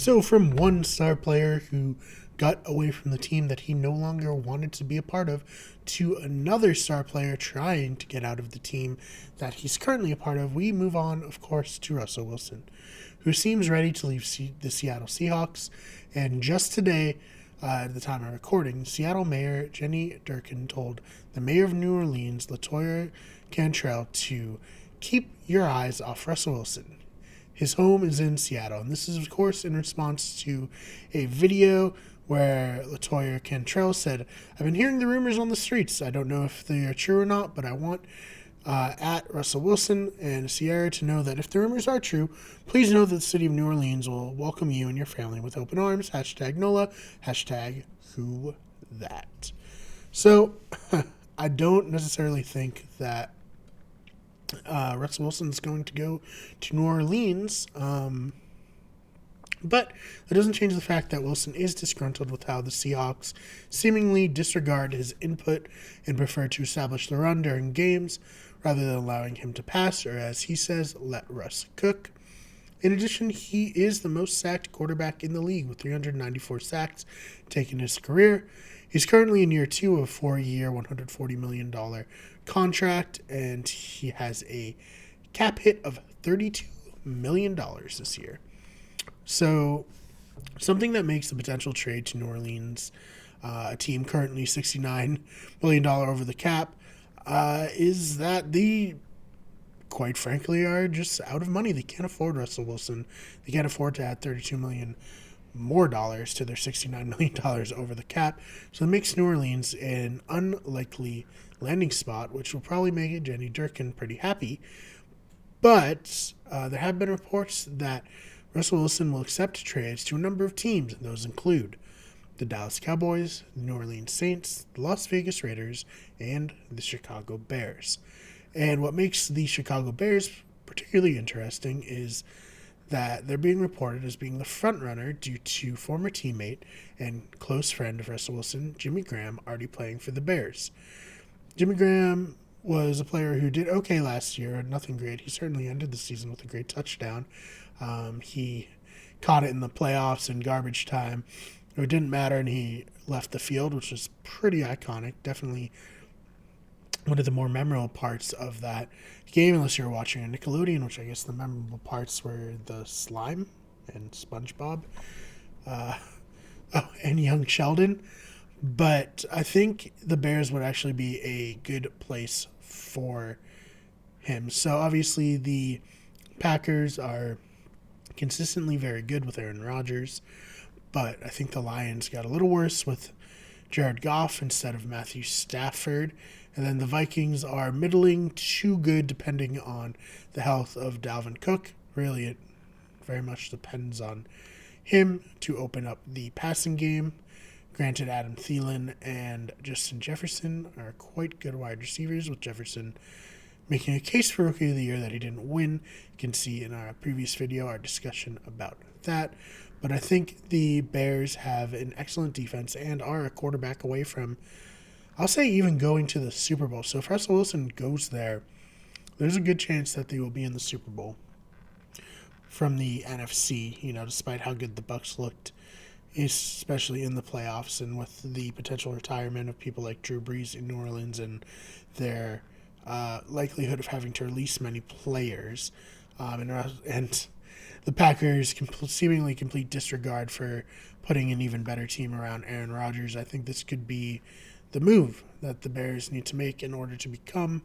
So, from one star player who got away from the team that he no longer wanted to be a part of to another star player trying to get out of the team that he's currently a part of, we move on, of course, to Russell Wilson, who seems ready to leave the Seattle Seahawks. And just today, at the time of recording, Seattle Mayor Jenny Durkin told the mayor of New Orleans, LaToya Cantrell, to keep your eyes off Russell Wilson. His home is in Seattle, and this is, of course, in response to a video where LaToya Cantrell said, "I've been hearing the rumors on the streets. I don't know if they are true or not, but I want at Russell Wilson and Sierra to know that if the rumors are true, please know that the city of New Orleans will welcome you and your family with open arms. Hashtag NOLA. Hashtag who that." So, I don't necessarily think that Russell Wilson's going to go to New Orleans, but that doesn't change the fact that Wilson is disgruntled with how the Seahawks seemingly disregard his input and prefer to establish the run during games rather than allowing him to pass, or as he says, let Russ cook. In addition, he is the most sacked quarterback in the league with 394 sacks taken in his career. He's currently in year 2 of a 4-year, $140 million contract, and he has a cap hit of $32 million this year. So, something that makes the potential trade to New Orleans, a team currently $69 million over the cap, is that they, quite frankly, are just out of money. They can't afford Russell Wilson. They can't afford to add $32 million more dollars to their $69 million over the cap. So it makes New Orleans an unlikely landing spot, which will probably make Jenny Durkin pretty happy. But there have been reports that Russell Wilson will accept trades to a number of teams, and those include the Dallas Cowboys, the New Orleans Saints, the Las Vegas Raiders, and the Chicago Bears. And what makes the Chicago Bears particularly interesting is that they're being reported as being the front runner due to former teammate and close friend of Russell Wilson, Jimmy Graham, already playing for the Bears. Jimmy Graham was a player who did okay last year, nothing great. He certainly ended the season with a great touchdown. He caught it in the playoffs in garbage time. It didn't matter, and he left the field, which was pretty iconic. Definitely one of the more memorable parts of that game, unless you were watching on Nickelodeon, which I guess the memorable parts were the slime and SpongeBob, and young Sheldon. But I think the Bears would actually be a good place for him. So obviously the Packers are consistently very good with Aaron Rodgers, but I think the Lions got a little worse with Jared Goff instead of Matthew Stafford. And then the Vikings are middling to good depending on the health of Dalvin Cook. Really, it very much depends on him to open up the passing game. Granted, Adam Thielen and Justin Jefferson are quite good wide receivers, with Jefferson making a case for Rookie of the Year that he didn't win. You can see in our previous video our discussion about that. But I think the Bears have an excellent defense and are a quarterback away from, I'll say, even going to the Super Bowl. So if Russell Wilson goes there, there's a good chance that they will be in the Super Bowl from the NFC, despite how good the Bucs looked, especially in the playoffs, and with the potential retirement of people like Drew Brees in New Orleans and their likelihood of having to release many players, and the Packers' seemingly complete disregard for putting an even better team around Aaron Rodgers. I think this could be the move that the Bears need to make in order to become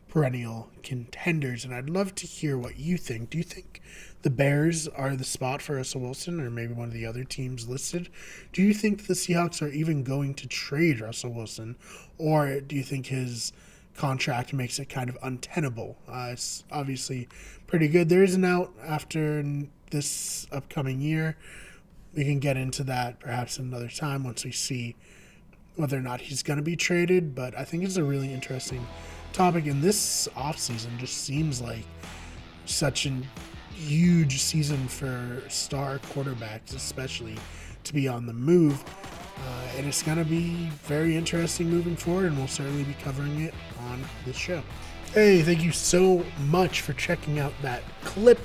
perennial contenders. And I'd love to hear what you think. Do you think the Bears are the spot for Russell Wilson, or maybe one of the other teams listed? Do you think the Seahawks are even going to trade Russell Wilson, or do you think his contract makes it kind of untenable? It's obviously pretty good. There is an out after this upcoming year. We can get into that perhaps another time once we see whether or not he's going to be traded, but I think it's a really interesting topic, and this offseason just seems like such a huge season for star quarterbacks, especially to be on the move, and it's going to be very interesting moving forward, and we'll certainly be covering it on this show. Hey, thank you so much for checking out that clip.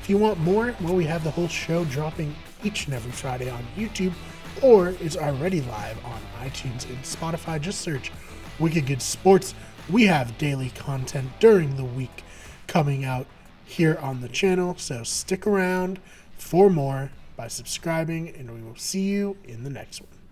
If you want more, well, we have the whole show dropping each and every Friday on YouTube, or it's already live on iTunes and Spotify. Just search Wicked Good Sports. We have daily content during the week coming out here on the channel, so stick around for more by subscribing, and we will see you in the next one.